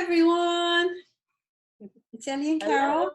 everyone. It's Ellie and Hello. Carol.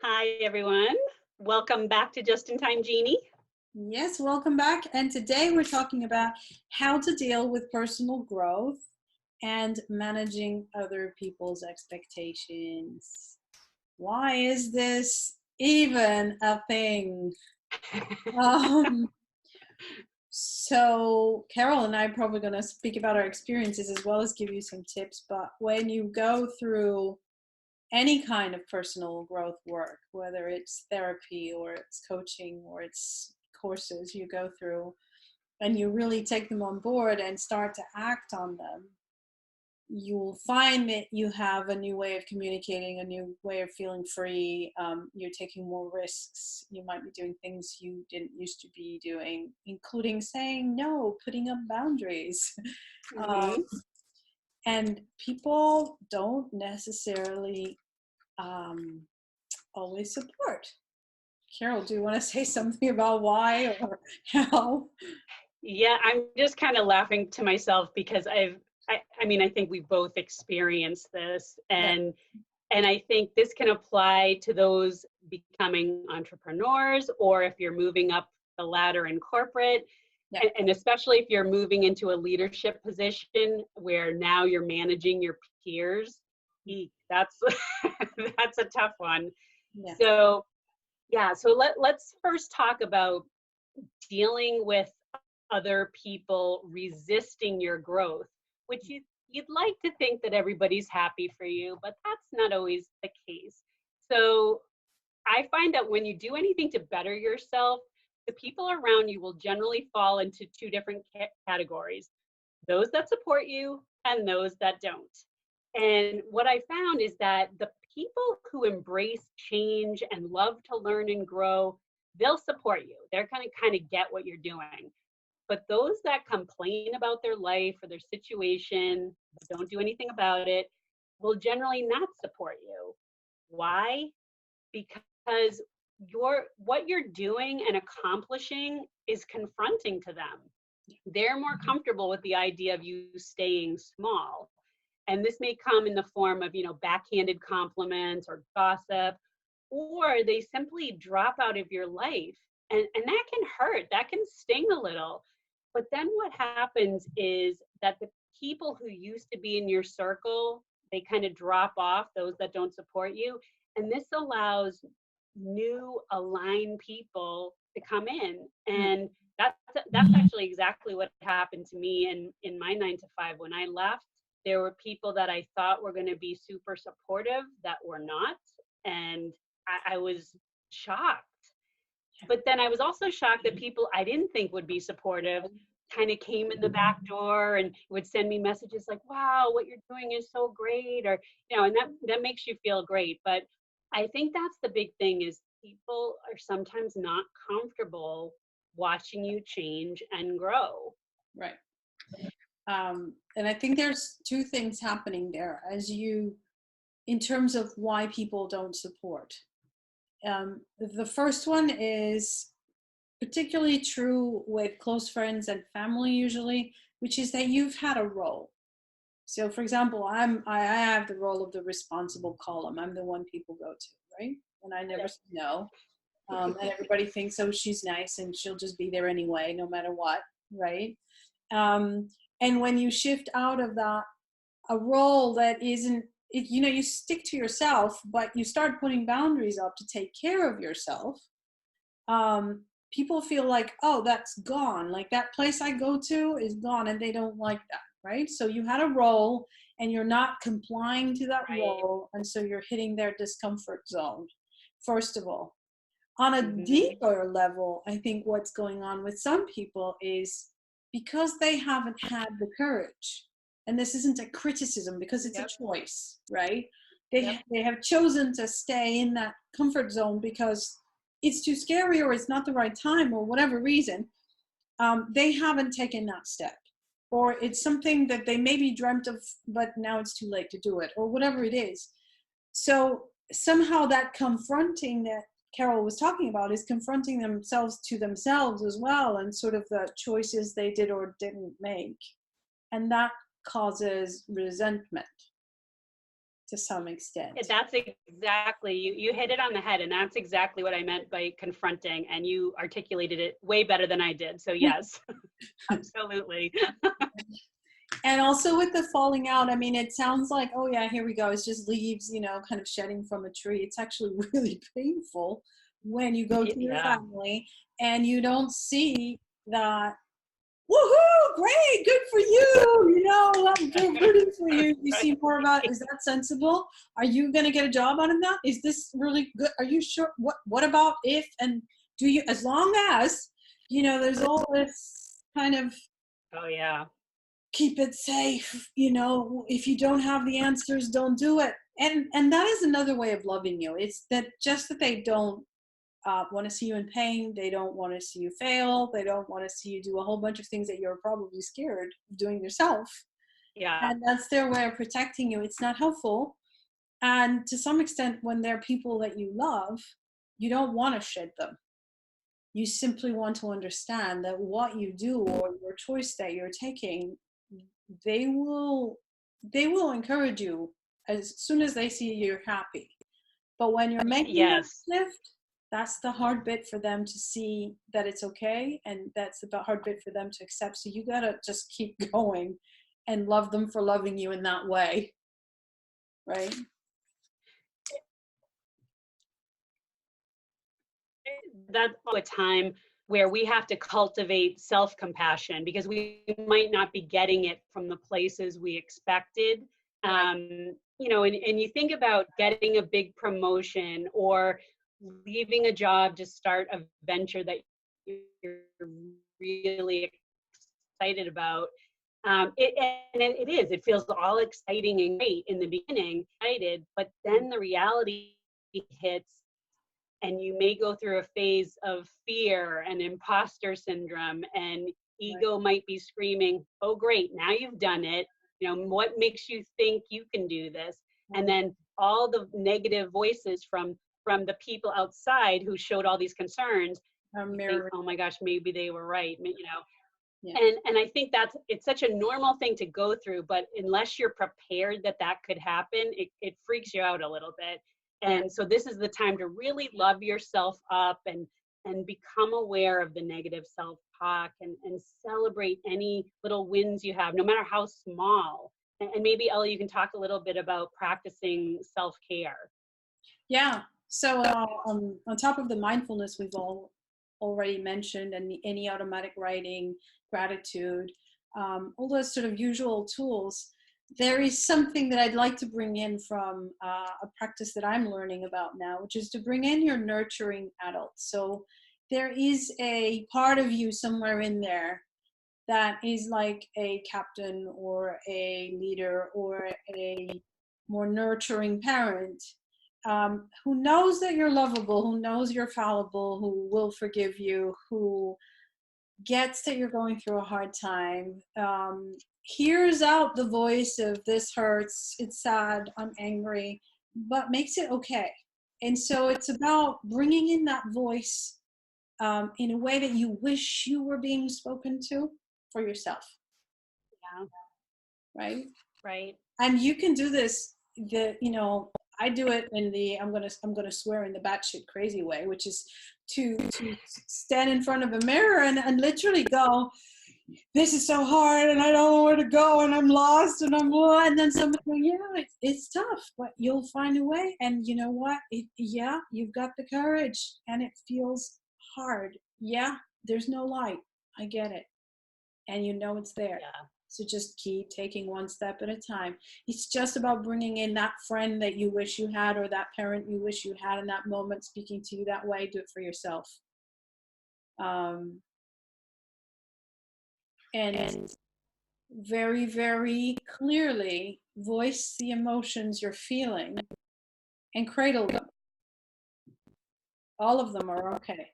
Hi, everyone. Welcome back to Just in Time Jeannie. Yes, welcome back. And today we're talking about how to deal with personal growth and managing other people's expectations. Why is this even a thing? Um, so Carol and I are probably going to speak about our experiences as well as give you some tips. But when you go through any kind of personal growth work, whether it's therapy or it's coaching or it's courses you go through, and you really take them on board and start to act on them, you'll find that you have a new way of communicating, a new way of feeling free. You're taking more risks. You might be doing things you didn't used to be doing, including saying no, putting up boundaries. um, Mhm. and people don't necessarily always support. Carol, do you want to say something about why or how? Yeah, I'm just kind of laughing to myself because I think we both experienced this, Yeah, and I think this can apply to those becoming entrepreneurs, or if you're moving up the ladder in corporate, yeah, and especially if you're moving into a leadership position where now you're managing your peers. That's that's a tough one. yeah. So yeah, so let's first talk about dealing with other people resisting your growth, which you'd like to think that everybody's happy for you, but that's not always the case. So I find that when you do anything to better yourself, the people around you will generally fall into two different categories: those that support you and those that don't. And what I found is that the people who embrace change and love to learn and grow, they'll support you. They're going to kind of get what you're doing. But those that complain about their life or their situation, but don't do anything about it, will generally not support you. Why? Because what you're doing and accomplishing is confronting to them. They're more comfortable with the idea of you staying small. And this may come in the form of, backhanded compliments or gossip, or they simply drop out of your life. And that can hurt, that can sting a little. But then what happens is that the people who used to be in your circle, they kind of drop off, those that don't support you. And this allows new aligned people to come in. And that's actually exactly what happened to me in my 9 to 5. When I left, there were people that I thought were going to be super supportive that were not. And I was shocked. But then I was also shocked that people I didn't think would be supportive kind of came in the back door and would send me messages like, wow, what you're doing is so great. Or, and that makes you feel great. But I think that's the big thing, is people are sometimes not comfortable watching you change and grow. Right. And I think there's two things happening there in terms of why people don't support. The first one is particularly true with close friends and family usually, which is that you've had a role. So, for example, I have the role of the responsible column. I'm the one people go to, right? And I never say no. And everybody thinks, oh, she's nice and she'll just be there anyway, no matter what, right? Um, and when you shift out of that, a role that isn't, you stick to yourself, but you start putting boundaries up to take care of yourself. People feel like, oh, that's gone. Like that place I go to is gone, and they don't like that, right? So you had a role and you're not complying to that Right. role, and so you're hitting their discomfort zone, first of all. On a Mm-hmm. deeper level, I think what's going on with some people is because they haven't had the courage, and this isn't a criticism because it's a Yep. choice, right? Yep. They have chosen to stay in that comfort zone because it's too scary or it's not the right time or whatever reason. They haven't taken that step, or it's something that they maybe dreamt of, but now it's too late to do it, or whatever it is. So somehow that confronting that Carol was talking about is confronting themselves to themselves as well, and sort of the choices they did or didn't make. And that causes resentment to some extent. That's exactly, you hit it on the head, and that's exactly what I meant by confronting, and you articulated it way better than I did. So yes, absolutely. And also with the falling out, I mean, it sounds like, oh yeah, here we go. It's just leaves, kind of shedding from a tree. It's actually really painful when you go to your Yeah. family and you don't see that, woohoo, great, good for you. I'm rooting for you. You see more about, is that sensible? Are you going to get a job out of that? Is this really good? Are you sure? What about if, and do you, as long as, there's all this kind of, Oh yeah. keep it safe, if you don't have the answers, don't do it. And that is another way of loving you. It's that just that they don't want to see you in pain. They don't want to see you fail. They don't want to see you do a whole bunch of things that you're probably scared of doing yourself. Yeah. And that's their way of protecting you. It's not helpful. And to some extent, when they're people that you love, you don't want to shed them. You simply want to understand that what you do or your choice that you're taking, they will encourage you as soon as they see you're happy. But when you're making that Yes. shift, that's the hard bit for them to see that it's okay, and that's the hard bit for them to accept. So you gotta just keep going and love them for loving you in that way, right? That's a time where we have to cultivate self-compassion, because we might not be getting it from the places we expected. And you think about getting a big promotion or leaving a job to start a venture that you're really excited about. It feels all exciting and great in the beginning, excited, but then the reality hits, and you may go through a phase of fear and imposter syndrome, and ego might be screaming, oh great, now you've done it, what makes you think you can do this? And then all the negative voices from the people outside who showed all these concerns, you think, oh my gosh, maybe they were right. Yeah. And I think it's such a normal thing to go through, but unless you're prepared that could happen, it freaks you out a little bit. And so this is the time to really love yourself up and become aware of the negative self-talk, and celebrate any little wins you have, no matter how small. And maybe, Ellie, you can talk a little bit about practicing self-care. Yeah. So on top of the mindfulness we've all already mentioned, and any automatic writing, gratitude, all those sort of usual tools, there is something that I'd like to bring in from a practice that I'm learning about now, which is to bring in your nurturing adult. So there is a part of you somewhere in there that is like a captain or a leader or a more nurturing parent, who knows that you're lovable, who knows you're fallible, who will forgive you, who gets that you're going through a hard time, hears out the voice of this hurts, it's sad, I'm angry, but makes it okay. And so it's about bringing in that voice in a way that you wish you were being spoken to for yourself. Yeah. Right. Right. And you can do this. I do it in the I'm gonna swear in the batshit crazy way, which is to stand in front of a mirror and literally go, this is so hard and I don't know where to go and I'm lost and then somebody go, yeah, it's tough, but you'll find a way. And you know what? You've got the courage, and it feels hard. Yeah, there's no light. I get it. And it's there. Yeah. So just keep taking one step at a time. It's just about bringing in that friend that you wish you had, or that parent you wish you had in that moment, speaking to you that way. Do it for yourself. And very, very clearly voice the emotions you're feeling and cradle them. All of them are okay.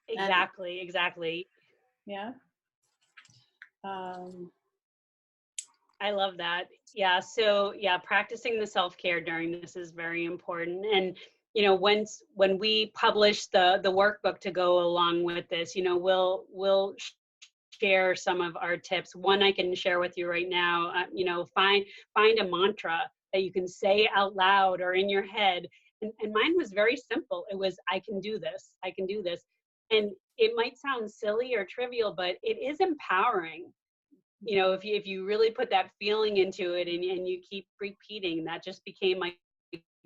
Exactly. Yeah. I love that. Yeah. So yeah, practicing the self-care during this is very important. And when we publish the workbook to go along with this, we'll share some of our tips. One I can share with you right now. Find a mantra that you can say out loud or in your head. And mine was very simple. It was, I can do this. I can do this. And it might sound silly or trivial, but it is empowering. If you really put that feeling into it, and you keep repeating, that just became my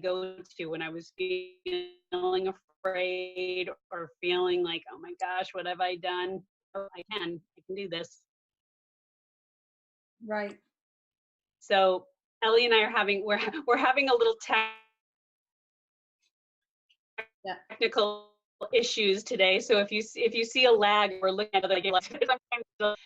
go-to when I was feeling afraid or feeling like, oh my gosh, what have I done? Oh, I can do this. Right. So Ellie and I are we're having a little Yeah. technical issues today. So if you see a lag, we're looking at it.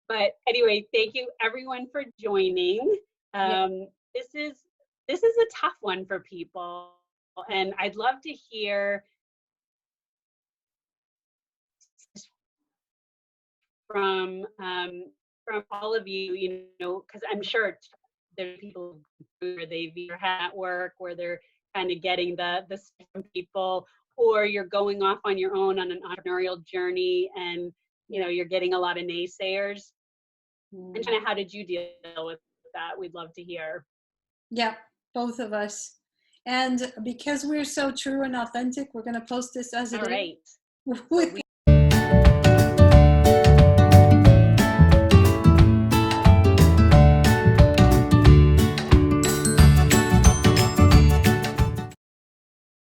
But anyway, thank you everyone for joining. Yeah. This is a tough one for people, and I'd love to hear from all of you. Because I'm sure there's people where they've either had at work where they're kind of getting the stuff from people, or you're going off on your own on an entrepreneurial journey, and you're getting a lot of naysayers. And kind of, how did you deal with that? We'd love to hear. Yeah, both of us. And because we're so true and authentic, we're going to post this as it All is. right. With